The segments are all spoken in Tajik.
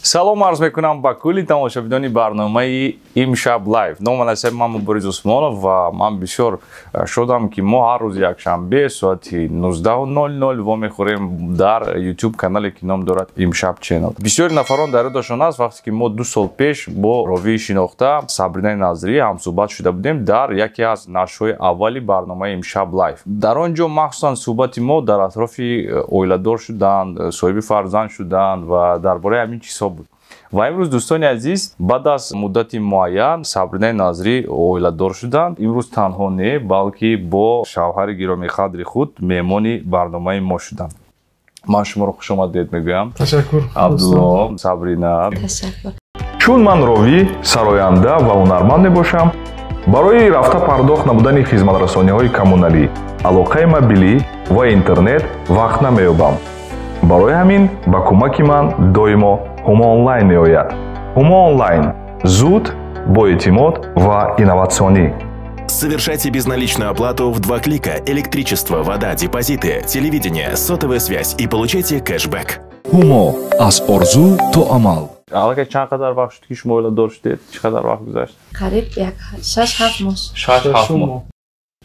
салом арз мекунам ба кулли тамошабинони барномаи имшаб лайв. Номан ҳастам ман Муборриз Усмонов ва ман бисёр шодам ки мо ҳар рӯзи якшанбе соати 19:00 ва мехӯрем дар YouTube канале ки ном дорад Имшаб Channel. Бисёри нафарон дар ёдашон аст вақте ки мо 2 сол пеш бо ровии шинохта Сабринаи Назрӣ ҳамсӯҳбат шуда будем дар яке аз нашрҳои аввали барномаи Имшаб лайв. Дар он ҷо махсусан суҳбати мо дар атрофи оиладор шудан, соҳиби фарзанд шудан ва дар бораи ҳамин чизҳо буд. Ва имрӯз дӯстони азиз баъд аз муддати муайян Сабринаи Назрӣ оиладор шуданд. Имрӯз танҳо не, балки бо шавҳари гиромиқадри худ меҳмони барномаи мо шуданд. Ман шуморо хушомадед мегӯям. Ташаккур. Абдулло, Сабрина. Ташаккур. Чун ман ровӣ, сароянда ва ҳунарманд мебошам, барои рафта пардохт намудани хизматрасониҳои коммуналӣ, алоқаи мобилӣ ва интернет вақт намеёбам. Барои ҳамин ба кӯмаки ман доимо Humo Online меояд. Humo Online зуд, боэътимод ва инноватсионӣ. Совершайте безналичную оплату в 2 клика: электричество, вода, депозиты, телевидение, сотовая связь и получайте кэшбэк. Humo аз орзу то амал. Аллакай чанд қадар вақт шуд ки шумо оиладор шудед? Чӣ қадар вақт гузашт? Қариб 6-7 моҳ. 6-7 моҳ.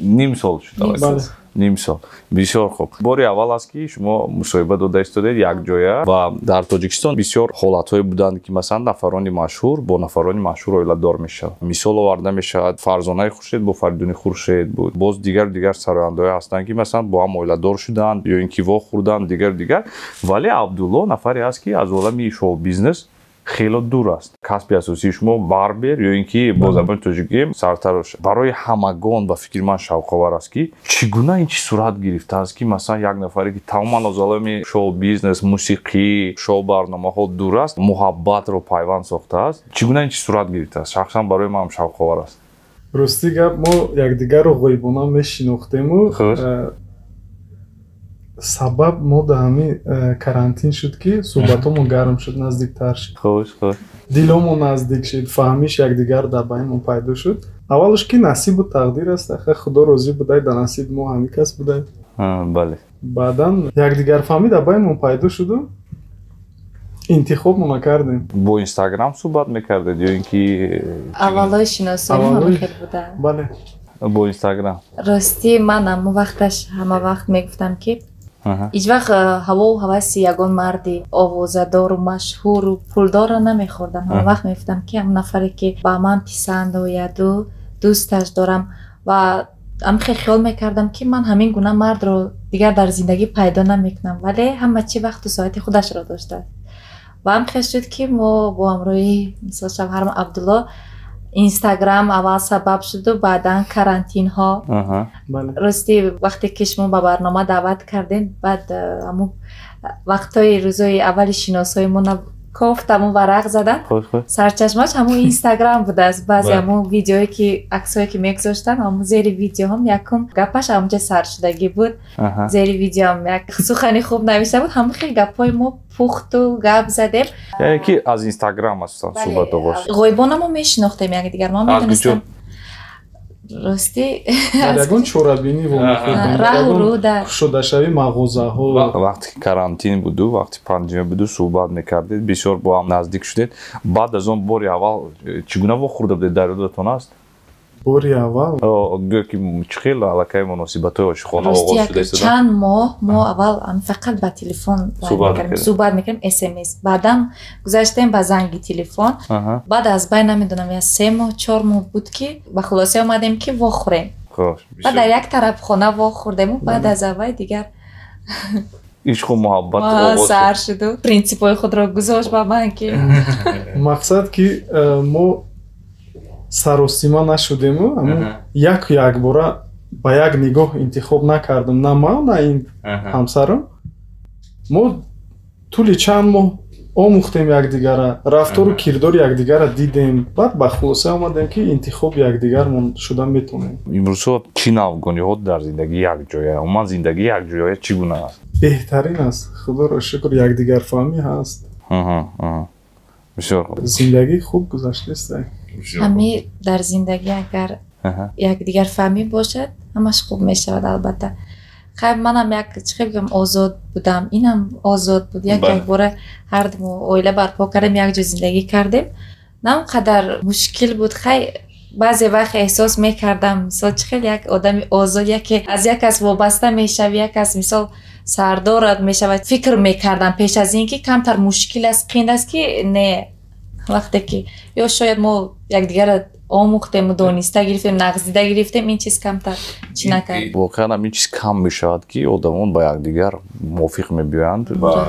Ним сол шуд. Ним сол. Бисёр хуб. Бори аввал аст ки шумо мусоҳиба дода истодед якҷоя ва дар Тоҷикистон бисёр ҳолатҳое буданд ки масалан нафарони машҳур бо нафарони машҳур оиладор мешавад. Мисол оварда мешавад Фарзонаи Хуршед бо Фаридуни Хуршед буд. Боз дигар сарояндаҳое ҳастанд ки масалан бо ҳам оиладор шуданд ё ин ки вохӯрданд дигар. Вале Абдулло нафаре аст ки аз олами шоу-бизнес хело дур аст. Касби асосии шумо барбер ё ин ки бо забони тоҷикӣ сартарош. Барои ҳамагон ба фикри ман шавқовар аст ки чӣ гуна ин чиз сурат гирифтааст ки масалан як нафаре ки тамоман аз олами шоу-бизнес, мусиқӣ, шоу-барномаҳо дур аст, муҳаббатро пайванд сохтааст. Чӣ гуна ин чиз сурат гирифтааст? Шахсан барои ман шавқовар аст. Рости гап, мо якдигарро ғоибона мешинохтему. Сабаб мо да ҳамин карантин шуд ки суҳбатомо гарм шуд, наздиктар шуд. Хуш. Диломо наздик шуд, фаҳмиш якдигар дар байнмон пайдо шуд. Аввалаш ки насибу тақдир аст, ахе худо розӣ будай, дар насиби мо ҳамин кас будай. Бале. Баъдан якдигар фаҳмӣ дар байнмон пайдо шуду, интихобмо накардем. Бо Инстаграм суҳбат мекардед ё ин ки Аввалои шиносоӣ ҳамин хел буда. Бале. Бо Инстаграм. Рости манам вақташ ҳама вақт мегуфтам ки ҳеҷ вақт ҳавову ҳаваси ягон марди овозадору машҳуру пулдорро намехӯрдам. ҳама вақт мегуфтам ки ҳамон нафаре ки ба ман писанд ояду, дӯсташ дорам ва ҳамихел хиёл мекардам ки ман ҳамин гуна мардро дигар дар зиндагӣ пайдо намекунам, вале ҳама чӣ вақту соати худашро доштааст. ва ҳамихел шуд ки мо бо ҳамроҳи мисол шавҳарам Абдулло Инстаграм аввал сабаб шуду, баъдан карантинҳо. Рости вақте ки шумо ба барнома даъват кардем, баъд ҳамун вақтҳои рӯзои аввали шиносои мо кофтаму варақ задам. Сарчашмаш ҳамун Инстаграм будааст. баъзе ҳамун видеое ки аксое ки мегузоштан, ҳамун зери видеоҳам якум гапаш ҳамунҷа сар шудагӣ буд. Зери видеоам як сухани хуб навишта буд. ҳамун хел гапҳои мо пухту гап задем. Яъне ки аз Инстаграм астан суҳбат оғоз. ғоибона мо мешинохтем якдигар. Мо медонистам рости ягон чорабинӣ раҳуруда шудашави мағозаҳо. Вақте ки карантин буду, вақти пандемия буду, суҳбат мекардед, бисёр бо ҳам наздик шудед. Баъд аз он бори аввал чӣ гуна вохӯрда будед, дар ёдатон аст? Бори аввал гӯё ки чӣ хел аллакай муносибатҳои ошихона оғоз шуда истода? Чанд моҳ мо аввал фақат ба телефон суҳбат мекардем, SMS. Баъдам гузаштем ба занги телефон. Баъд аз бай намедонам я 3 моҳ 4 моҳ буд ки ба хулоса омадем ки вохӯрем. Баъд дар як тараф хона вохӯрдему, баъд аз аввал дигар ишқу муҳаббат оғоз сар шуду. Принсипҳои худро гузошт ба ман ки мақсад ки мо саросима нашудему, якбора ба як нигоҳ интихоб накардам, на ман, на ин ҳамсарам. Мо тӯли чанд моҳ омӯхтем якдигара, рафтору кирдори якдигара дидем, баъд ба хулоса омадем ки интихоб якдигармон шуда метавонем. Имрӯзҳо чӣ навгониҳо дар зиндагӣ якҷоя? Умуман зиндагии якҷоя чӣ гуна аст? Беҳтарин аст, худоро шукр, якдигарфаҳмӣ ҳаст. Бисёр хуб. Зиндагӣ хуб гузаштааст. ҳамин дар зиндагӣ агар якдигарфаҳмӣ бошад, ҳамаш хуб мешавад. албатта خب منم یک چی بگم آزاد بودم اینم آزاد بود یک باره هر دو اویله برپا کردیم یک جا زندگی کردیم نه قدر مشکل بود خیلی بعضی وقت احساس میکردم مثلا خیلی یک آدم آزادی که از یک کس وابسته میشه یک کس مثلا سردارت میشه فکر میکردم پیش از اینکه کمتر مشکل است قیند است که نه وقتی که یا شاید ما یک دیگر آموختیم و دانسته گرفتیم نغزیده گرفتیم این چیز کمتر چی نکرد واقعا این چیز کم میشود که آدمان با یک دیگر موافق میبیند و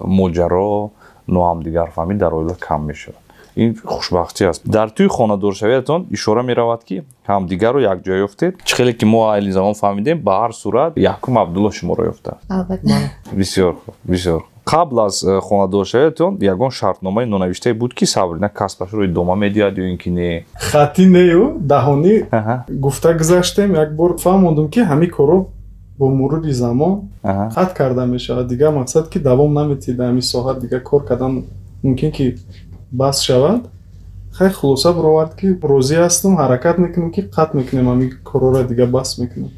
ماجرا نو هم دیگر فهمید در اویلا کم میشود این خوشبختی است در توی خانه‌دار شویتون اشاره میرود که هم دیگر رو یک جای افتید چه خیلی که ما این زمان فهمیدیم به هر صورت یکم عبدالله شما رو افتاد البته بسیار بسیار قبل از خانه‌دار شویتون یگان شرطنامه نونوشته بود که صبرینا کسبش رو ادامه میدهد یا اینکه نه خطی نیو دهانی گفته گذاشتیم یک بار فهمیدم که همین کارو با مرور زمان قطع کرده میشه دیگه مقصد که دوام نمیتیده همین ساعت دیگه کار کردن ممکن که بس شود خیلی خلاصه برآورد که روزی هستم حرکت میکنم که قطع میکنیم همین کارا را دیگه بس میکنم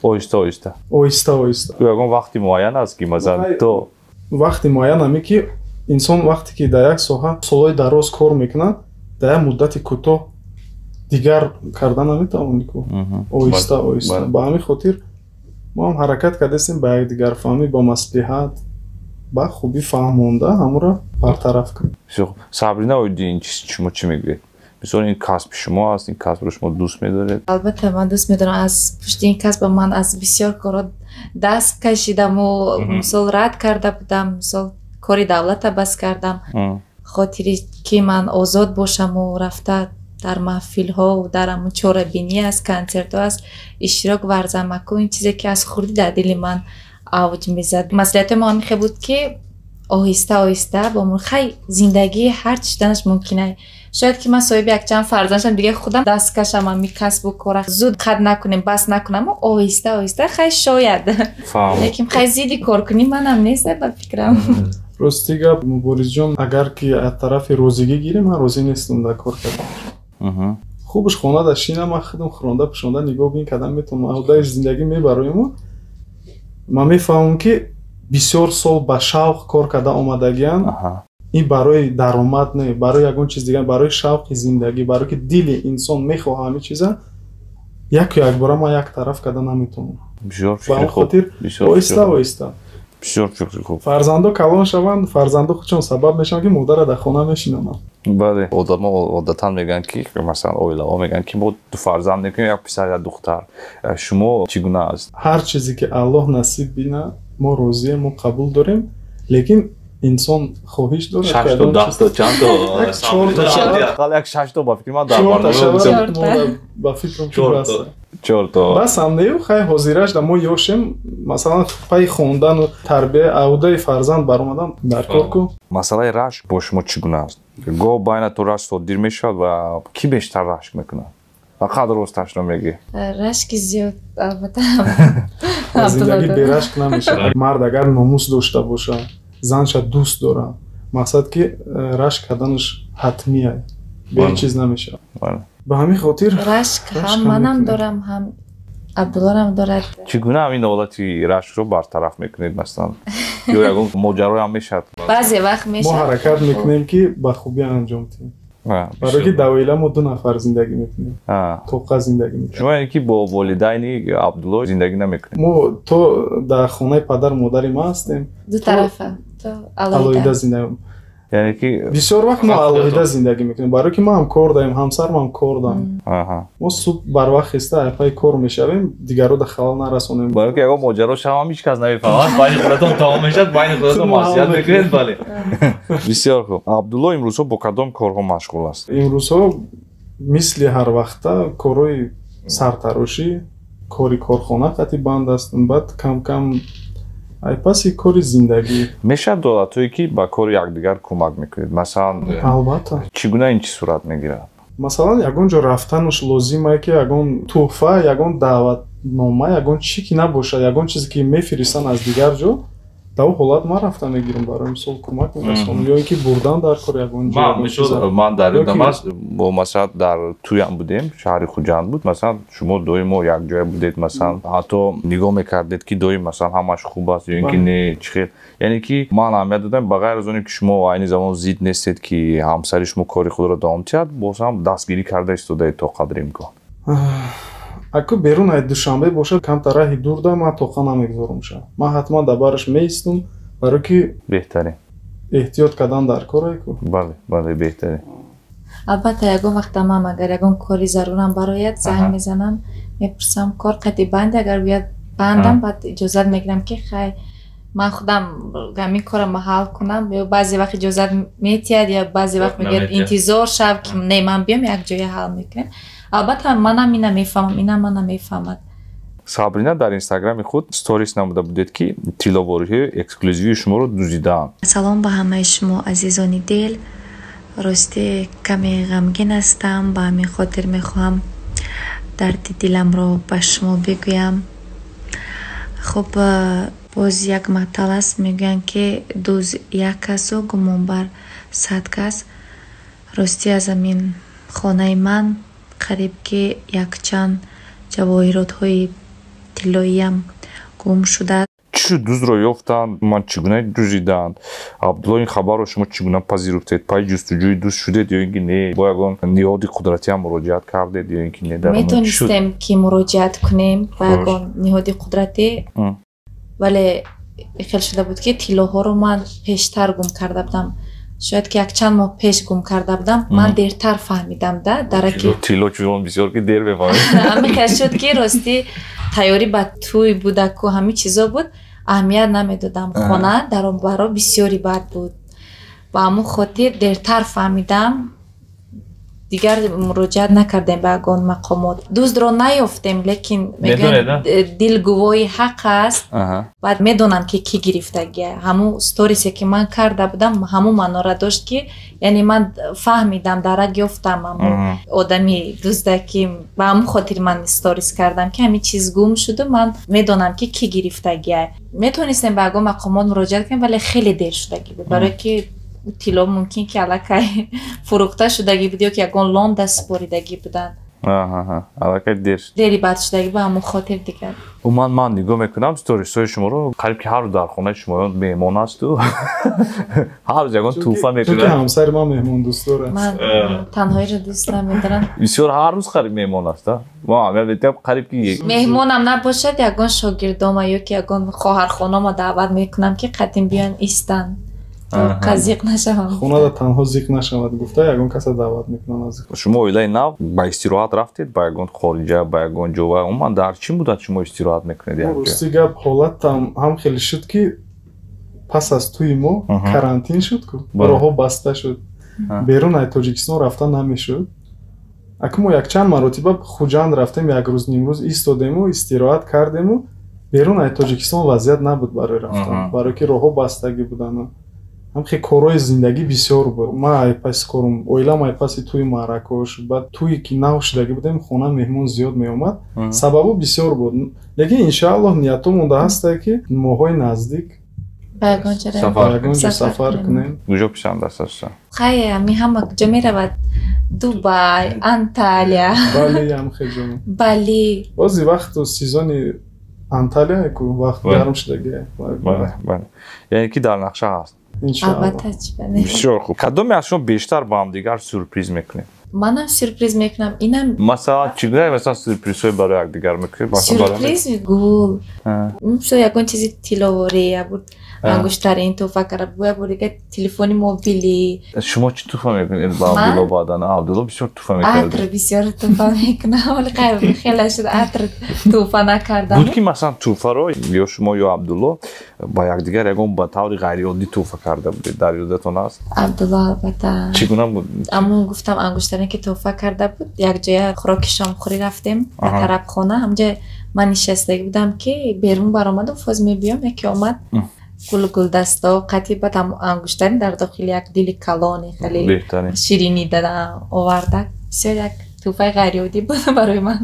آهسته آهسته آهسته آهسته یگان وقتی معین است که مثلا تو وقتی معین همی که انسان وقتی که در یک ساعت سالای دراز کار میکنه در مدت کوتاه دیگر کردن نمیتونه که آهسته آهسته با همین خاطر ما هم حرکت کردیم با یک دیگر فهمی با مصلحت با خوبی فهمونده همون را برطرف کنیم. صبرینا اویدی این شما چی میگید؟ مثلا این کسب شما است این کسب رو شما دوست میدارید؟ البته من دوست میدارم از پشت این کسب من از بسیار کارا دست کشیدم و مثلا رد کرده بودم مثلا کاری دولت بس کردم خاطری که من آزاد باشم و رفته در محفل ها و در همون چهره بینی است کنسرت ها است اشتراک ورزم و این چیزی که از خوردی در دل من اوج میزد مسئولیت ما هم بود که آهسته آهسته با من خیلی زندگی هر چی دانش ممکنه شاید که من صاحب یک چند فرزندشم دیگه خودم دست کشم هم کسب و کار زود قد نکنیم بس نکنم و آهسته آهسته خیلی شاید لیکن خیلی زیادی کار کنیم من هم نیست به فکرم راستی گپ مبارز جان اگر که از طرف روزگی گیریم من روزی نیستم در کار کردم خوبش خونه در شینه من خودم خورنده پشونده نگاه بین کردم میتونم عهده زندگی میبرایم من میفهمم که بسیار سال با شوق کار کرده آمدگیان این برای درآمد نه برای یگان چیز دیگه برای شوق زندگی برای که دل انسان میخواه همین چیزا یک بار ما یک طرف کردن نمیتونم بسیار فکر خوب آهسته آهسته بسیار فکر خوب فرزندا کلان شوند فرزندا خودشون سبب میشن که مادر در خونه میشینن بله آدما عادتا میگن که مثلا اویلا میگن که ما دو فرزند داریم یک پسر یک دختر شما چگونه است هر چیزی که الله نصیب بینه ما راضی ما قبول داریم لیکن انسان خواهش داره 6 تا 10 تا چند تا یک 6 تا با فکر من در با فکرم چه 4 تا بس هم نیو خیلی حاضرش ما یوشیم مثلا پای خوندن و تربیت عهده فرزند برآمدن برکار کو مسئله رشک با شما چگونه است گاه بین تو رشک صادر میشد و کی بیشتر رشک میکنه فقط راستش رو میگی رشک زیاد البته زندگی بی رشک نمیشه مرد اگر ناموس داشته باشه زنش دوست داره مقصد که رشک کردنش حتمیه به چیز نمیشه به همین خاطر رشک هم منم دارم هم عبدالله هم دارد چگونه همین حالتی رشک رو برطرف میکنید مثلا یا یکون ماجرا هم میشد بعضی وقت میشه ما حرکت میکنیم که با خوبی انجام بدیم برای که دویله ما 2 نفر زندگی میکنیم توقع زندگی میکنیم شما یعنی که با والدین عبدالله زندگی نمیکنید ما تو در خانه پدر مادر ما هستیم دو طرفه تو علایده زندگی یعنی که بسیار وقت ما علایده زندگی میکنیم برای که ما هم کار داریم همسر ما هم کار داریم ما صبح بر وقت خسته پای کار میشویم دیگرو در خلل نرسونیم برای که اگه ماجرا شما هیچ کس نمیفهمه بین خودتون تمام میشد بین خودتون معصیت میکنید بله بسیار خوب عبدالله امروز با کدام کارها مشغول است امروز مثل هر وقت کارهای سرتراشی کاری کارخانه خطی بند هستم بعد کم کم ای پس کاری زندگی میشه دولتایی که با کار یکدیگر کمک میکنید مثلا البته چگونه این چی صورت میگیره مثلا یگان جا رفتنش لازمه که یگان تحفه یگان دعوت نامه یگان چی که نباشه یگان چیزی که میفرستن از دیگر جا дав ҳолат ман рафта мегирам барои мисол кӯмак мерасонам ё ин ки бурдан дар кор ягон ман дар ёдамаст бо масалан дар туям будем шаҳри Хуҷанд буд масалан шумо доимо якҷоя будед масалан ҳатто нигоҳ мекардед ки доим масалан ҳамаш хуб аст ё ин ки не чӣ хел яъне ки ман аҳамият додам ба ғайр аз оне ки шумо айни замон зид нестед ки ҳамсари шумо кори худро давом диҳад боз ҳам дастгирӣ карда истодаед то қадри имкон. Ако берун ай душанбе бошад камтар раҳи дур да ман тоқа намегузорам ша ман ҳатман дар бараш меистум барои ки беҳтарин эҳтиёт кардан дар корае ку бале бале беҳтарин. албатта ягон вақта ман агар ягон кори зарурам барояд занг мезанам мепурсам кор қати банд агар биёд бандам баъд иҷозат мегирам ки хай ман худам ҳамин корам ҳал кунам ё баъзе вақт иҷозат метиҳад ё баъзе вақт мегӯяд интизор шав ки не ман биём якҷоя ҳал мекунем. албатта манам ина мефаҳмам инам мана мефаҳмад. Сабрина дар инстаграми худ сторис намуда будед ки тилловориҳои эксклюзивии шуморо дуздидаанд. салом ба ҳамаи шумо азизони дил. ростӣ каме ғамгин ҳастам ба ҳамин хотир мехоҳам дарди диламро ба шумо бигӯям. хуб боз як матал аст мегӯянд ки дуз як касу гумонбар 100 кас. ростӣ аз ҳамин хонаи ман қариб ки якчанд ҷавоҳиротҳои тиллоиам гум шудааст. чӣ дузро ёфтанд ман чӣ гуна дузиданд абдулло ин хабарро шумо чӣ гуна пазируфтед пай ҷустуҷӯи дуз шудед ё ин ки не бо ягон ниҳоди қудратиам муроҷиат кардед ё ин ки не метонистем ки муроҷиат кунем ба ягон ниҳоди қудратӣ вале хел шуда буд ки тиллоҳоро ман пештар гум карда будам шояд ки якчанд моҳ пеш гум карда будам ман дертар фаҳмидам да дараки тилло чунон бисёр ки дер мефаҳмед ҳамин хел шуд ки ростӣ тайёрӣ ба тӯй будаку ҳамин чизо буд аҳамият намедодам хона даробаро бисёри бад буд ба ҳамон хотир дертар фаҳмидам дигар муроҷиат накардем ба ягон мақомот дуздро наёфтем лекин дил гувои ҳақ аст баъд медонам ки кӣ гирифтагия ҳамун сторисе ки ман карда будам ҳамун маъноро дошт ки яъне ман фаҳмидам дарак ёфтам ҳамун одами дузда ки ба ҳамун хотир ман сторис кардам ки ҳамин чиз гум шуду ман медонам ки кӣ гирифтагия метонистем ба ягон мақомот муроҷиат кунем вале хеле дер шудагӣ буд барое ки тилло мумкин ки аллакай фурӯхта шудагӣ буд ё ки ягон лонда супоридагӣ буданд аллакай дери бад шудагӣ ба ҳамон хотир дигар умуман ман нигоҳ мекунам сторисҳои шуморо қариб ки ҳар рӯз дар хонаи шумоён меҳмон асту ҳар рӯз ягон тӯҳфа мекунам ҳамсари ман меҳмон дӯстдор аст ман танҳоиро дӯст намедорам бисёр ҳар рӯз қариб меҳмон аст қариб ки меҳмонам набошад ягон шогирдома ё ки ягон хоҳархонома даъват мекунам ки қадим биён истанд қазиқ нашавам хонада танҳо зиқ нашавад гуфта ягон каса даъват мекунам аз шумо оилаи нав ба истироҳат рафтед ба ягон хориҷа ба ягон ҷо ва умуман дар чӣ муддат шумо истироҳат мекунед рости гап ҳолатам ҳам хеле шуд ки пас аз тӯи мо карантин шуд ку роҳҳо баста шуд берун ай тоҷикистон рафта намешуд аку мо якчанд маротиба хуҷанд рафтем як рӯз нимрӯз истодему истироҳат кардему берун ай тоҷикистон вазъият набуд барои рафтан барое ки роҳҳо бастагӣ будану ҳам хе корҳои зиндагӣ бисёр буд ман айпаси корум оилам айпаси тӯи маъракаҳо шуд баъд тӯе ки нав шудагӣ будем хона меҳмон зиёд меомад сабабу бисёр буд лекин иншааллоҳ ниятҳо монда ҳастае ки моҳҳои наздик ба ягон ҷо сафар кунем куҷо писанд аст хай ами ҳама куҷо меравад дубай анталия бали ям хеҷо бали бози вақту сезони анталия ку вақт гарм шудагие яъне ки дар нақша ҳаст албатта бисёр хуб кадоме аз шумо бештар ба ҳамдигар сюрприз мекунед манам сюрприз мекунам инам масалан чӣ гуна масалан сюрпризҳои барои якдигар мекунед сюрприз гул ягон чизи тилловория буд ангуштарин тӯҳфа карда боя борига телефони мобили шумо чӣ тӯҳфа мекунед ба абдулло баъдан абдулло бисёр тӯҳфа мекард атр бисёр тӯҳфа мекунам вале хеле шуд атр тӯҳфа накардам буд ки масалан тӯҳфаро ё шумо ё абдулло ба якдигар ягон ба таври ғайриоддӣ тӯҳфа карда будед дар ёдатон аст абдулло албатта чӣ гуна буд аммо гуфтам ангуштарин ки тӯҳфа карда буд якҷоя хӯроки шомхӯрӣ рафтем ба тарабхона ҳамҷа ман нишастагӣ будам ки берун баромаду фоз мебиём яке омад гулдаста қати бад ангуштарин дар дохили як дили калони хеле ширинӣ дада оварда бисёр як توفای غریودی بود برای من.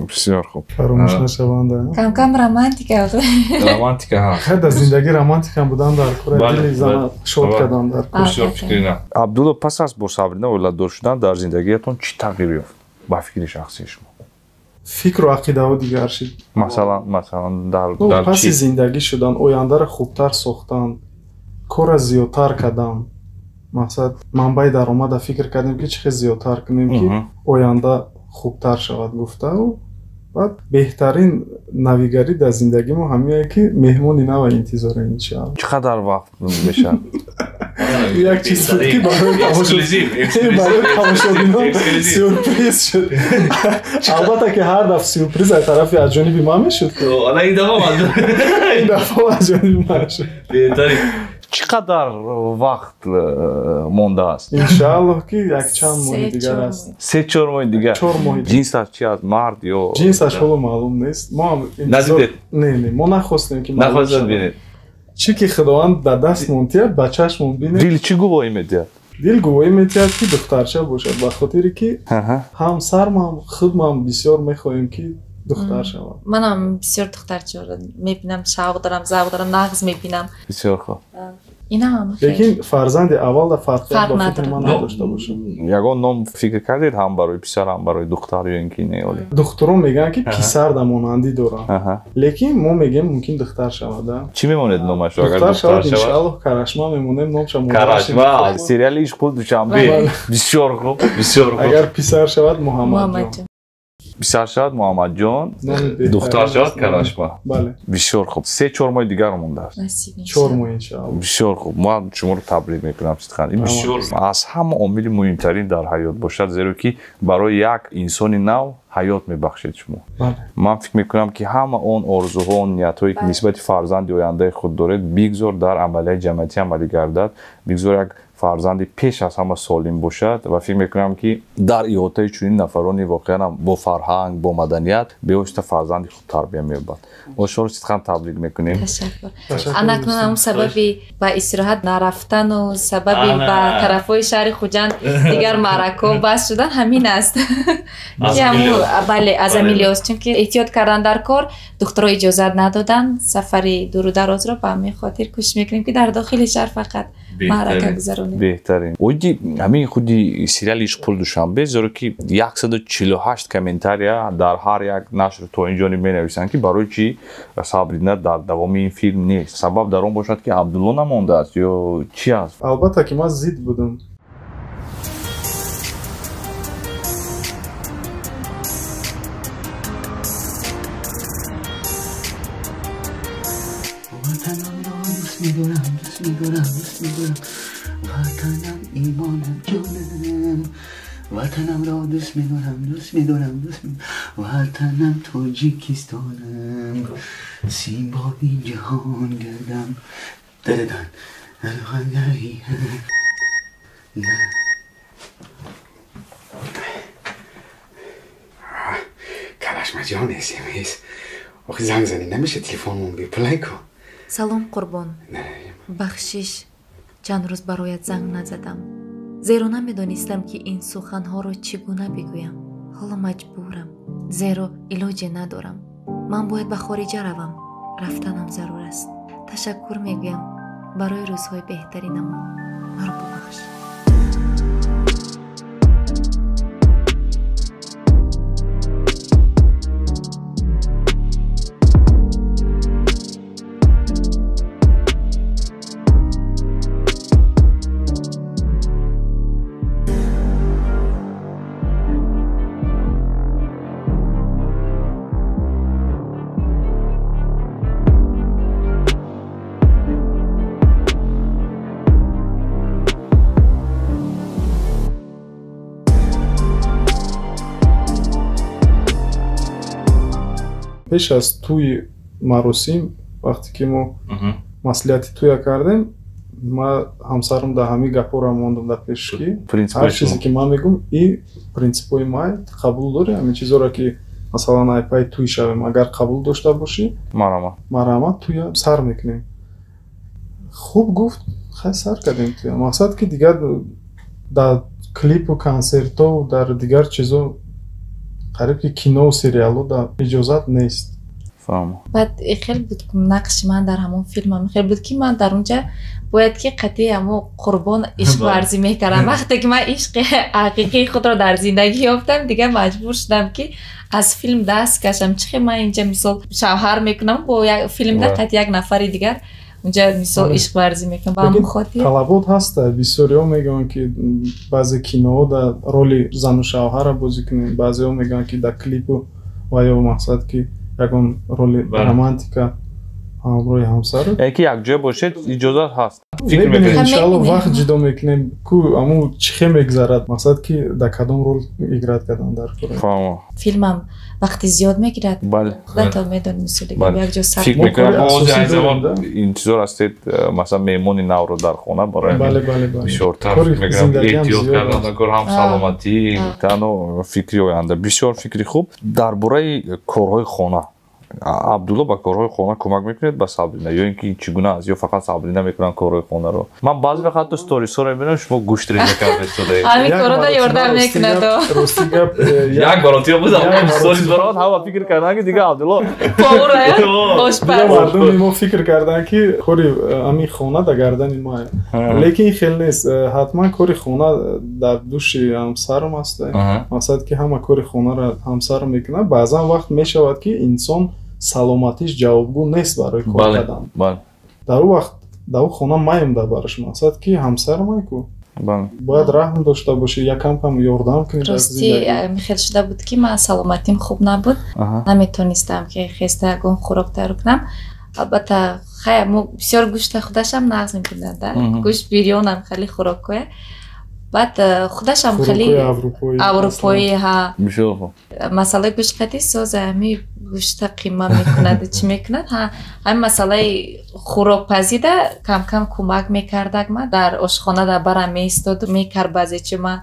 بسیار خوب. فراموش نشونده. کم کم رمانتیکه بود. رمانتیکه ها. خیلی در زندگی رمانتیک هم بودن در کره دل زن شاد کردن در کره. بسیار فکری نه. عبدالله پس از با صابرینا اولاددار شدن در زندگیتون چی تغییر یافت؟ با فکر شخصی شما. فکر و عقیده ها دیگر شد. مثلا در پس چی؟ زندگی شدن آینده را خوبتر ساختن، کار زیادتر کردن. مثلا منبع درآمد فکر کردیم که چه زیادتر کنیم که آینده خوبتر شود گفته و بعد بهترین نویگری در زندگی ما همیه که مهمونی نو انتظار این شود. چقدر وقت میشه؟ یک چیز بود که برای تماشاگران سورپریز شد. البته که هر دفعه سورپریز از طرف از جانب ما میشد. حالا این دفعه از جانب ما شد. بهتری. چقدر وقت مونده است؟ انشالله که یک چند ماه دیگر است. 3-4 ماه دیگر. 4 ماه. جنسش چی است؟ مرد یا جنسش حالا معلوم نیست. ما ندیدید؟ نه ما نخواستیم که نخواستید ببینید. چی که خداوند در دست مونتیه بچهش مونبینه. دل چی گواهی میده؟ دل گواهی میده که دخترچه باشد به خاطری که همسرم هم خودم بسیار میخواهیم که دختر شود. منم بسیار دخترچه رو میبینم، شوق دارم، ذوق دارم، نغز میبینم. بسیار خوب. اینا هم لیکن فرزند اول در فرق با فکر من نداشته باشه. یگان نام فکر کردید هم برای پسر هم برای دختر یا اینکه نه ولی دختران میگن که پسر در مانندی دارن. لیکن ما میگیم ممکن دختر شود. چی میموند نامش اگر دختر دختر شود؟ انشالله کرشما میمونیم نامش کرشما سریال عشق بود دوشنبه. بسیار خوب بسیار خوب. اگر پسر شود محمد جان. پسر شود محمد جان، دختر شود کرشما. بله. بسیار خوب. 3-4 ماه دیگر مونده است. 4 ماه انشالله. بسیار خوب. ما شما رو تبریک میکنم صدقاً. این بسیار از همه عامل مهمترین در حیات باشد زیرا که برای یک انسان نو حیات میبخشید شما. بله. من فکر میکنم که همه اون آرزوها و نیت‌هایی که نسبت فرزند آینده خود دارید بگذار در عملیه جمعیتی عملی گردد، بگذار یک فرزندی پیش از همه سالم باشد و فکر میکنم که در احاطه چنین نفرانی واقعا با فرهنگ با مدنیت بهشت فرزندی خود تربیت می‌یابد. ما شما رو صدقاً تبریک میکنیم. تشکر. اکنون هم سببی به استراحت نرفتن و سببی به طرفای شهر خوجند دیگر معرکه بس شدن همین است. که همون بله از امیلیاس چون که احتیاط کردن در کار دخترها اجازه ندادن سفر دور و دراز را به همین خاطر کوشش میکنیم که در داخل شهر فقط معرکه گذرونیم. بهترین. اوجی همین خودی سریال عشق پول دوشنبه زیرا که 148 کامنتاریا در هر یک نشر تا اینجا می‌نویسن که برای چی صابرینا در دوام این فیلم نیست. سبب در اون باشد که عبدالله نمونده است یا چی است؟ البته که ما ضد بودم. وطنم ایمانم جانم وطنم را دوست می‌دارم وطنم تاجیکستانم سیمبابی جهان گردم دردن کرشما جان اسمس وقتی زنگ زنی نمیشه تلفنمون بپلای کن. سلام قربان. بخشش چند روز برایت زنگ نزدم زیرا نمیدانستم که این سخنها را چگونه بگویم. حالا مجبورم زیرا علاجی ندارم. من باید به خارجه روم. رفتنم ضرور است. تشکر میگویم برای روزهای بهترینم. مرا ببخش. پیش از توی مراسم وقتی که ما مسئولیت توی کردیم ما همسرم در همین گپا را ماندم در پیش که هر چیزی که من میگم این پرینسیپای ما قبول داره. همین چیزا را که مثلا ایپای توی شویم اگر قبول داشته باشی مرامت توی سر میکنیم. خوب گفت خیلی سر کردیم توی مقصد که دیگر در کلیپ و کنسرت و در دیگر چیزا қариб ки кино сериалу да иҷозат нест. баъд хеле буд нақши ман дар ҳамон филмам хеле буд ки ман дар онҷа бояд ки қатъи ҳамо қурбон ишқварзӣ мекардам. Вақте ки ман ишқи ҳақиқии худро дар зиндагӣ ёфтам, дигар маҷбур шудам ки аз филм даст кашам. Чихе ман инҷа мисол шавҳар мекунам, бо филмда қатъи як нафари дигар онҷа мисол ишқварзӣ мекунам. Ба ҳамон хотир талабот ҳаста. Бисёриҳо мегӯянд ки баъзе киноҳо дар роли зану шавҳара бозӣ кунем, баъзеҳо мегӯянд ки дар клипу ва ё мақсад ки ягон роли романтика ҳамроҳи ҳамсаро яки якҷоя бошед иҷозат ҳаст. мебинем иншаалло вақт ҷудо мекунем ку аму чихе мегзарад, мақсад ки дар кадом рол играт кардан дар филмам вақти зиёд мегирад. Бале худатон медонед мисоли якҷо сабт фикр мекунам оззи замон интизор ҳастед масалан меҳмони навро дар хона барои бисёртар мегӯям эҳтиёт кардан кор ҳам саломатӣ танҳо фикри оянда бисёр фикри хуб. дар бораи корҳои хона Абдулло ба корҳои хона кӯмак мекунед ба Сабрина ё ин ки чӣ гуна аст ё фақат Сабрина мекунад корҳои хонаро? Ман баъзе вақт ҳатто сторисҳоро мебинам шумо гӯшт реза кардед шудаед. ҳамин корҳода ёрдам мекунад. рости гап як баротиё будам сторис барот ҳама фикр кардан ки дига Абдулло повара ошпаз мардуми мо фикр кардан ки кори ҳамин хона дар гардани моа, лекин хел нест. ҳатман кори хона дар души ҳамсарам аст. мақсад ки ҳама кори хонаро ҳамсарам мекунад. баъзан вақт мешавад ки инсон саломатиш ҷавобгӯ нест барои кор кардан. дар ӯ вақт дар ӯ хона маемда бараш, мақсад ки ҳамсарамай ку бояд раҳм дошта бошӣ, якам кам ёрдам кунӣ. рости михел шуда буд ки ман саломатим хуб набуд, наметонистам ки хеста ягон хӯрок тайёр кунам. албатта хай мо бисёр гӯшта худашам нағз мекунад, гӯшт бирёнам хеле хӯрокое. баъд худашам хеле аврупоӣ масъалаи гӯшт қатъи соза ҳами гӯшта қима мекунад чӣ мекунад ҳамин масъалаи хӯрокпазида кам кам кӯмак мекардак. ман дар ошхона дар барам меистоду мекард баъзе чи ман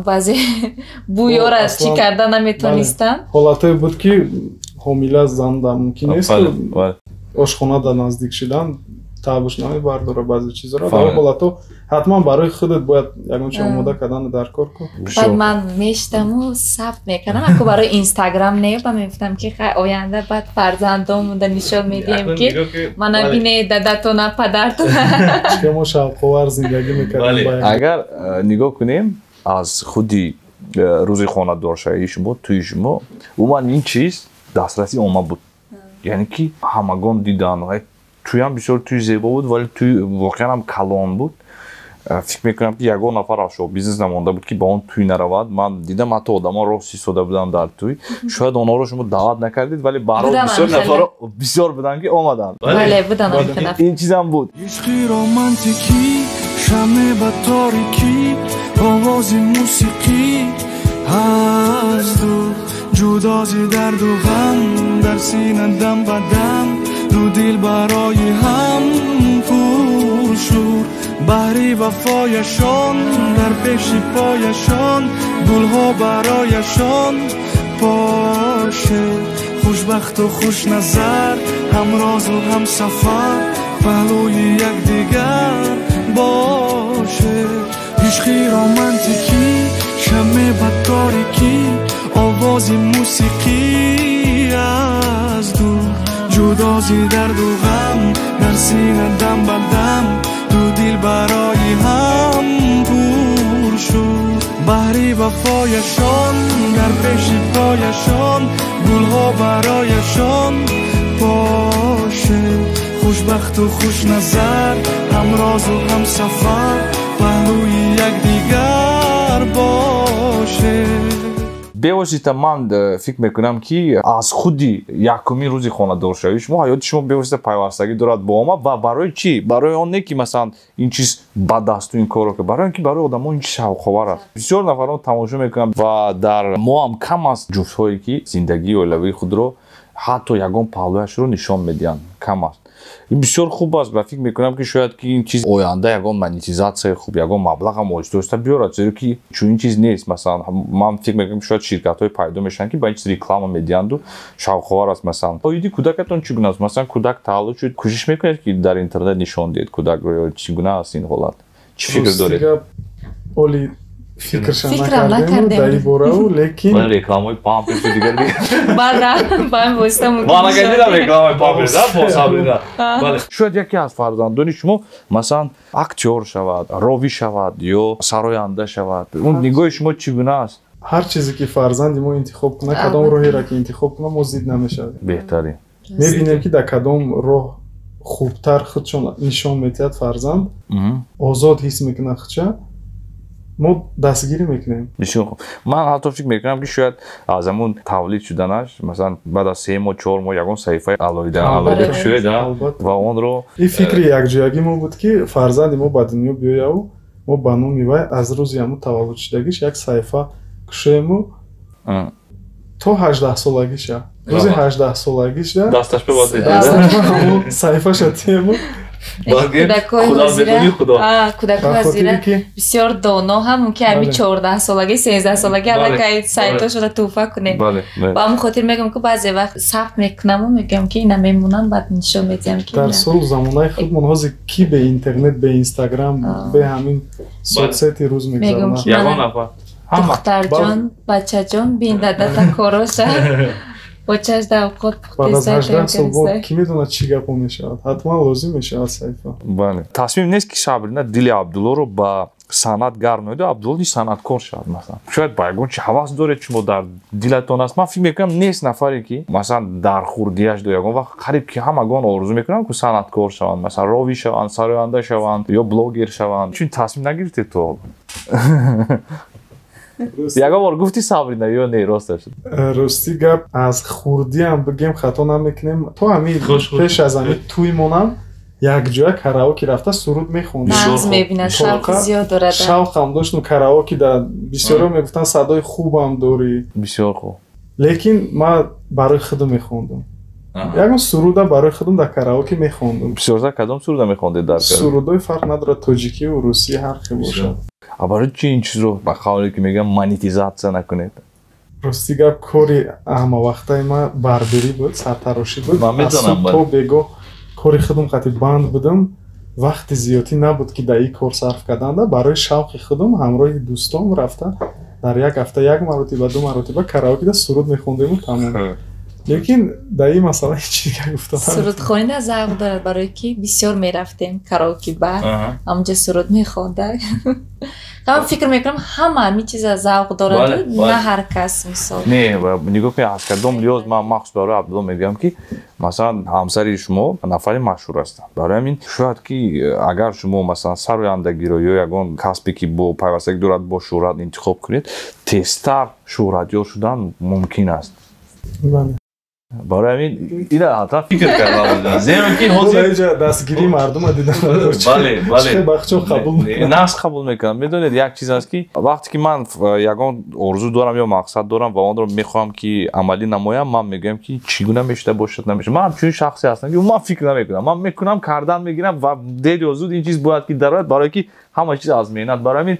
баъзе бӯёра чӣ карда наметонистам. ҳолатое буд ки ҳомила занда мумкин нест ошхона дар наздик шидан табуш намебардора баъзе чизро. дар ҳолато ҳатман барои худат бояд ягонча омода кардан дар кор кун. баъд ман мешитаму сабт мекардам, ако барои инстаграм неёба мегуфтам ки хай оянда баъд фарзандомуда нишон медиҳем ки мана бинед дадатона падартона ки мо шавқовар зиндагӣ мекардем. агар нигоҳ кунем аз худи рӯзи хонадоршавии шумо тӯи шумо умуман ин чиз дастраси omma буд, яъне ки ҳамагон дидан. тӯям бисёр тӯи зебо буд, вале тӯи воқеан ҳам калон буд. фикр мекунам ки ягон нафар аз шоу-бизнес намонда буд ки ба он тӯй наравад. ман дидам ҳатто одамон рост истода буданд дар тӯй. шояд онҳоро шумо даъват накардед, вале барои бисёр нафаро бисёр буданд ки омаданд. ин чизам буд. ишқи романтикӣ шамъе ба торикӣ овози мусиқӣ ҳасту ҷудози дарду ғам дар сина дам ба дам ду дил барои ҳам пуршур баҳри вафояшон дар пеши пояшон гулҳо барояшон поше хушбахту хушназар ҳамрозу ҳамсафар паҳлӯи якдигар боше ишқи романтикӣ шамъе ба торикӣ овози мусиқӣ аз дур ҷудози дарду ғам дар сина дам ба дам ду дил барои ҳам пур шуд баҳри вафояшон дар пеши пояшон гулҳо барояшон поше хушбахту хушназар ҳамрозу ҳамсафар паҳлӯи якдигар боше. бевосита ман фикр мекунам ки аз худи якумин рӯзи хонадоршавӣ шумо ҳаёти шумо бевосита пайвастагӣ дорад бо omma. ва барои чӣ? барои он не ки масалан ин чиз бад асту ин корро ки барои он ки барои одамон ин чиз шавқовар аст. бисёр нафарон тамошо мекунанд ва дар мо ҳам кам аст ҷуфтҳое ки зиндагии оилавии худро ҳатто ягон паҳлӯяшро нишон медиҳанд, кам аст. ин бисёр хуб аст ва фикр мекунам ки шояд ки ин чиз оянда ягон монетизатсияи хуб ягон маблағам оҷдоста биёрад, зеро ки чунин чиз нест. масалан ман фикр мекунам ки шояд ширкатҳое пайдо мешаванд ки ба ин чиз реклама медиҳанду шавқовар аст. масалан оиди кӯдакатон чӣ гуна аст? масалан кӯдак таваллуд шуд, кӯшиш мекунед ки дар интернет нишон диҳед кӯдакро, ё чӣ гуна аст ин ҳолат? чӣ фикр доред? оли фикршам Фикрам накардем накардем. дар ин борау, лекин من رکلامای پامپرس رو دیگر دیگه بله باید واسطه ممکن من اگه دیدم رکلامای پامپرس با سابرینا بله شاید یکی از فرزندان شما مثلا اکتور شود راوی شود یا سراینده شود اون نگاه شما چگونه است ҳар чизе ки фарзанди мо интихоб кунад кадом роҳеро ки интихоб кунад мо зид намешавем بهترین мебинем ки дар кадом роҳ хубтар худшон нишон медиҳад фарзанд озод ҳис мекунад худша мо дастгирӣ мекунем بسیار خوب من حتی فکر میکنم که شاید از همون تولید شدنش مثلا بعد از 3 ماه 4 ماه یگان صحیفه علایده شده و اون رو ин фикри якҷоягӣ мо буд ки фарзанди мо ба дунё биёяву мо ба номи вай аз рӯзи ҳамун таваллудшудагиш як саҳифа кушоему то 18 солагиша рӯзи 18 солагиша دستش به باز دیده ҳамун саҳифаша тиему кӯдакҳои ҳозира бисёр доно ҳамон ки ҳами 14 солаги 13 солаги аллакай сайтошро тӯҳфа кунем ба ҳамон хотир мегӯям ки баъзе вақт сабт мекунаму мегӯям ки ина мемонанд баъд нишон медиҳам ки дар сол замонаи худмон ҳозир ки бе интернет бе инстаграм бе ҳамин соцсети рӯз мегузаронад ягон нафар духтарҷон бачаҷон бин дадата короша бо 18 авқот баъд аз 18 сол бод ки медонад чӣ гапо мешавад ҳатман лозим мешавад саҳифа бале тасмим нест ки сабрина дили абдуллоро ба санъат гарм намояд абдулло низ санъаткор шавад масалан шояд ба ягон чи ҳавас доред шумо дар дилатон аст ман фикр мекунам нест нафаре ки масалан дар хурдияш ду ягон вақт қариб ки ҳамагон орзу мекунанд ки санъаткор шаванд масалан ровӣ шаванд сароянда шаванд ё блогер шаванд чун тасмим нагирифтед то ягон бор гуфти сабрина ё не росташ рости гап аз хурдиам бигем хато намекунем то ҳамин пеш аз ҳамин тӯймонам якҷоя караоке рафта суруд мехондем нағз мебинад шавқи зиёд дорад шавқам дошту караоке да бисёро мегуфтанд садои хубам дорӣ бисёр хуб лекин ман барои худам мехондам ягон суруда барои худам дар караоке мехондам бисёртар кадом суруда мехондед дар сурудои фарқ надорад тоҷикию русӣ ҳар хел бошад а барои чӣ ин чизро ба қавле ки мегӯям монетизатсия накунед рости гап кори ҳамавақтаи ман барберӣ буд сартарошӣ буд ман медонам то бегоҳ кори худам қати банд будам вақти зиёдӣ набуд ки дар ин кор сарф карданда барои шавқи худам ҳамроҳи дӯстон рафта дар як ҳафта як маротиба ду маротиба караокеда суруд мехондему тамом лекин дар ин масъала ҳеҷ чиз гуфтам сурудхонида завқ дорад барое ки бисёр мерафтем караоке бар ҳамонҷо суруд мехонда ман фикр мекунам ҳама ҳамин чиза завқ дорад на ҳар кас мисол не нигоҳ кунед аз кадом лиёз ман махсус барои абдулло мегӯям ки масалан ҳамсари шумо нафари машҳур ҳастанд барои ҳамин шояд ки агар шумо масалан сарояндагиро ё ягон касбе ки бо пайвастагӣ дорад бо шӯҳрат интихоб кунед тезтар шӯҳратёр шудан мумкин аст барои ҳамин ина ҳатан фикр кардам зеро ки ҳозир дастгирии мардума дидам бале бахчо қабул нақс қабул мекунам медонед як чиз аст ки вақте ки ман ягон орзу дорам ё мақсад дорам ва онро мехоҳам ки амалӣ намоям ман мегӯям ки чӣ гуна мешуда бошад намешуда ман ҳамчунин шахсе ҳастам ки ман фикр намекунам ман мекунам кардан мегирам ва дед ё зуд ин чиз бояд ки дарояд барое ки ҳама чиз аз меҳнат барои ҳамин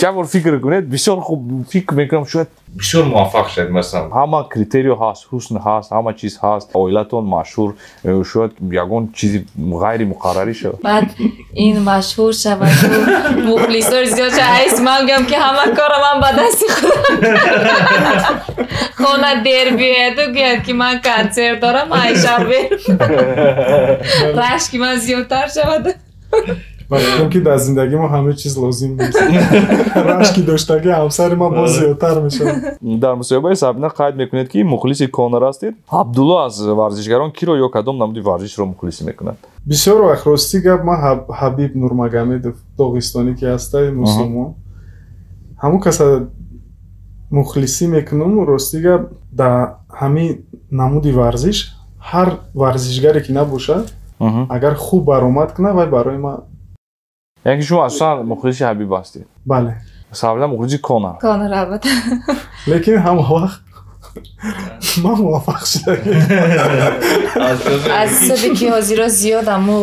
як бор фикр кунед бисёр хуб фикр мекунам шояд бисёр муваффақ шавед масалан ҳама критериё ҳаст ҳусн ҳаст ҳама чиз ҳаст оилатон машҳур шояд ягон чизи ғайри муқаррарӣ шавад баъд ин машҳур шавад мухлисор зиёд шавад айс ман мегӯям ки ҳама кора ман ба дасти худам хона дер биёяду гӯяд ки ман консерт дорам ай шаб рашки ман зиёдтар шавад чунки дар зиндагӣ мо ҳамаи чиз лозим нест рашки доштагӣ ҳамсари ман боз зиёдтар мешавад дар мусоҳибаи сабина қайд мекунед ки мухлиси конор ҳастед абдулло аз варзишгарон киро ё кадом намуди варзишро мухлисӣ мекунад бисёр вақт рости гап ман ҳабиб нурмагомедов доғистонӣ ки ҳастаи мусулмон ҳамун каса мухлисӣ мекунам рости гап дар ҳамин намуди варзиш ҳар варзишгаре ки набошад агар хуб баромад кунад вай барои ман яъне шумо асосан мухлиси ҳабиб ҳастед бале сабина мухлиси конор албатта лекин ҳама вақт ман муваффақ шудагӣ аз ҳисоби ки ҳозиро зиёд аммо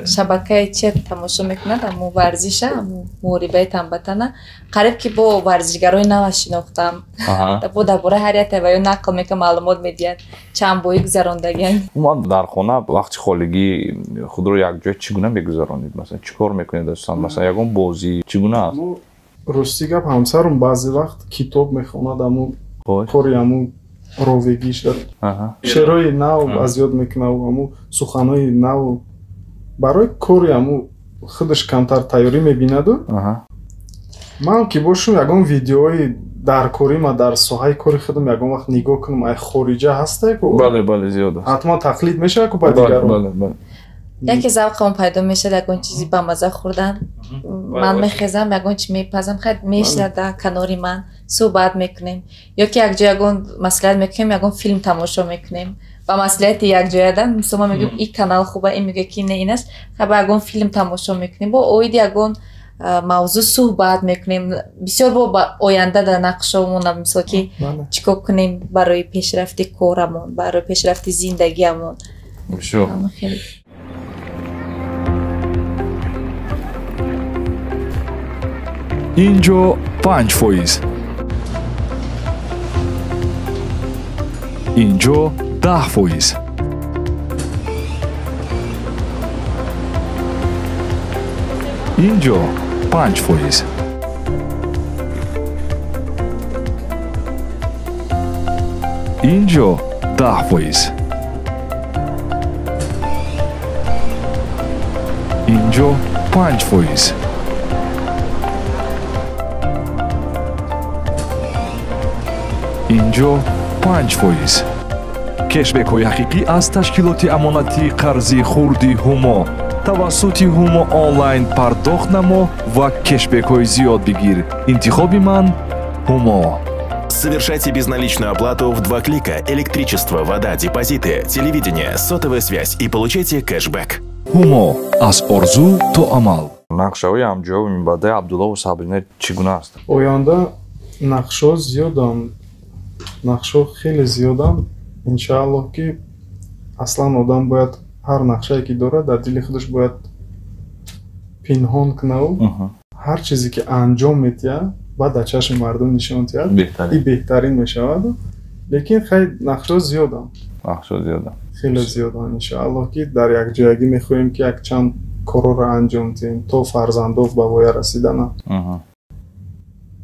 шабакаи чия тамошо мекунад аммо варзиша аммо муорибаи тамбатана қариб ки бо варзишгарои нава шинохтам бо дар бораи ҳар як таваё нақл мекунам маълумот медиҳад чанд бои гузарондагиам умуман дар хона вақти холигӣ худро якҷоя чӣ гуна мегузаронед масалан чӣ кор мекунед асосан масалан ягон бозӣ чӣ гуна аст рости гап ҳамсарам баъзе вақт китоб мехонад аммо кори аммо ровегиш дорад. Шеърои нав аз ёд мекунад аммо суханои нав барои кори аммо худаш камтар тайёрӣ мебинаду. Ман ки бошум ягон видеои даркорима дар соҳаи кори худам ягон вақт нигоҳ кунам ай хориҷа ҳастае ку бале зиёд аст. ҳатман тақлид мешавад ку ба дигарон. яке завқам пайдо мешад ягон чизи бамаза хӯрдан. Ман мехезам ягон чи мепазам хад мешинад дар канори ман суҳбат мекунем ё ки якҷо ягон маслиҳат мекунем ягон филм тамошо мекунем ба маслиҳати якҷоядан мисол ман мегӯям ин канал хуба ин мегӯяд ки не ин аст ба ягон филм тамошо мекунем бо оиди ягон мавзӯъ суҳбат мекунем бисёр бо ба оянда дар нақшамон мисол ки чӣ кор кунем барои пешрафти корамон барои пешрафти зиндагиамон. инҷо 5%, инҷо 10%, инҷо 5%, инҷо 10%, инҷо 5%, инҷо 5%. кешбекҳои ҳақиқӣ аз ташкилоти амонатии қарзи хурди ҳумо тавассути ҳумо онлайн пардохт намо ва кешбекҳои зиёд бигир. Интихоби ман ҳумо. Совершайте безналичную оплату в 2 клика: электричество, вода, депозиты, телевидение, сотовая связь и получайте кэшбэк. ҳумо аз орзу то амал. нақшаҳои амҷои минбаъдаи Абдулло ва Сабрина чӣ гуна аст? оянда нақшҳо зиёдам, нақшҳо хеле зиёдам. иншааллоҳ ки аслан одам бояд ҳар нақшае ки дорад дар дили худаш бояд пинҳон кунаву ҳар чизе ки анҷом метиҳад баъд дар чашми мардум нишон диҳад ин беҳтарин мешавад. лекин хай нақшҳо зиёдам, хеле зиёдам. иншааллоҳ ки дар якҷоягӣ мехоҳем ки якчанд корро анҷом диҳем то фарзандов ба воя расидананд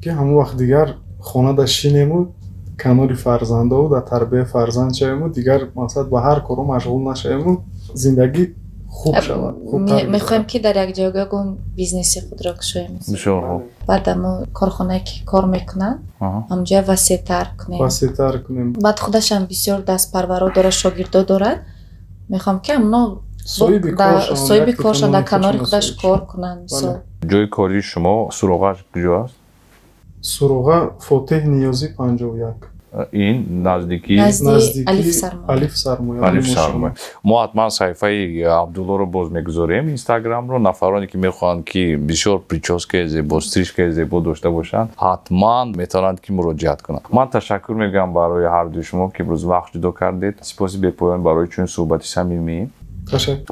ки ҳамон вақт дигар хонада шинему канори фарзандову дар тарбияи фарзанд шавему дигар мақсад ба ҳар коро машғул нашавему зиндагӣ хуб шавад. мехоҳем ки дар як ҷойгоҳ ягон бизнеси худро кушоем. баъд амо корхонае ки кор мекунанд ҳамҷоя васеътар кунем. баъд худашам бисёр дастпарваро дорад, шогирдо дорад. мехоҳам ки амно соҳиби коршон дар канори худаш кор кунанд. мисол ҷойи кори шумо суроғаш куҷо аст? суроға фотеҳ ниёзӣ 51. ин наздики алиф сармоя. мо ҳатман саҳифаи Абдуллоро боз мегузорем инстаграмро. нафароне ки мехоҳанд ки бисёр прическаи зебо, стрижкаи зебо дошта бошанд ҳатман метавонанд ки муроҷиат кунанд. ман ташаккур мегӯям барои ҳардуи шумо ки имрӯз вақт ҷудо кардед. сипоси бепоён барои чунин суҳбати самимӣ.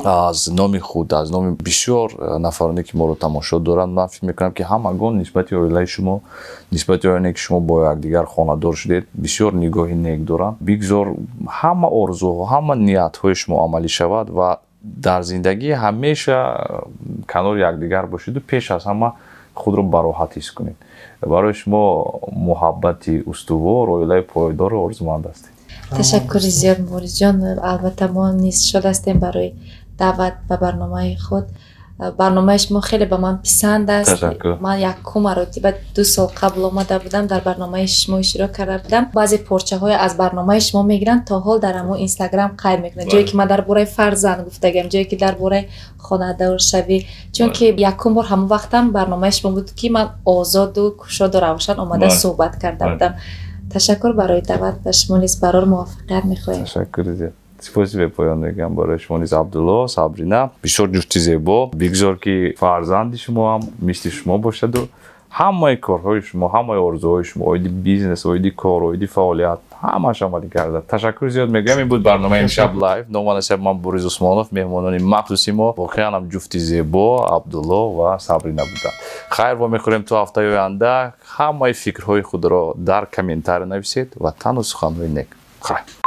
аз номи худ, аз номи бисёр нафароне ки моро тамошо доранд, ман фикр мекунам ки ҳамагон нисбати оилаи шумо, нисбати оине ки шумо бо якдигар хонадор шудед, бисёр нигоҳи нек доранд. бигзор ҳама орзуҳо, ҳама ниятҳои шумо амалӣ шавад ва дар зиндагӣ ҳамеша канори якдигар бошеду пеш аз ҳама худро бароҳат ҳис кунед. барои шумо муҳаббати устувор, оилаи пойдору орзуманд ҳастед. ташаккури зиёд муворис ҷон. албатта мо низ шод ҳастем барои даъват ба барномаи худ. барномаи шумо хеле ба ман писанд аст. ман якум маротиба 2 сол қабл омада будам, дар барномаи шумо иштирок карда будам. баъзе порчаҳое аз барномаи шумо мегиранд, то ҳол дар ҳамон инстаграм қайд мекунад. ҷое ки ман дар бораи фарзанд гуфтагам, ҷое ки дар бораи хонадоршавӣ, чунки якум бор ҳамон вақтам барномаи шумо буд ки ман озоду кушоду равшан омада суҳбат карда будам. ташаккур барои даъват ба шумо низ барор муваффақият мехоҳем. ташаккури зиёд. сипоси бепоён мегӯям барои шумо низ Абдулло, Сабрина. бисёр ҷуфти зебо. бигзор ки фарзанди шумо ҳам мисли шумо бошаду ҳамаи корҳои шумо, ҳамаи орзуҳои шумо, оиди бизнес, оиди кор, оиди фаъолият ҳамаш амалӣ гардад. ташаккури зиёд мегӯям. ин буд барномаи имшаб лайв. номан ҳастам ман Борис Усмонов. меҳмонони махсуси мо воқеан ҳам ҷуфти зебо Абдулло ва Сабрина буданд. хайр ва мехӯрем то ҳафтаи оянда ҳамаи фикрҳои худро дар комментария нависед ва тану суханҳои нек. хайр.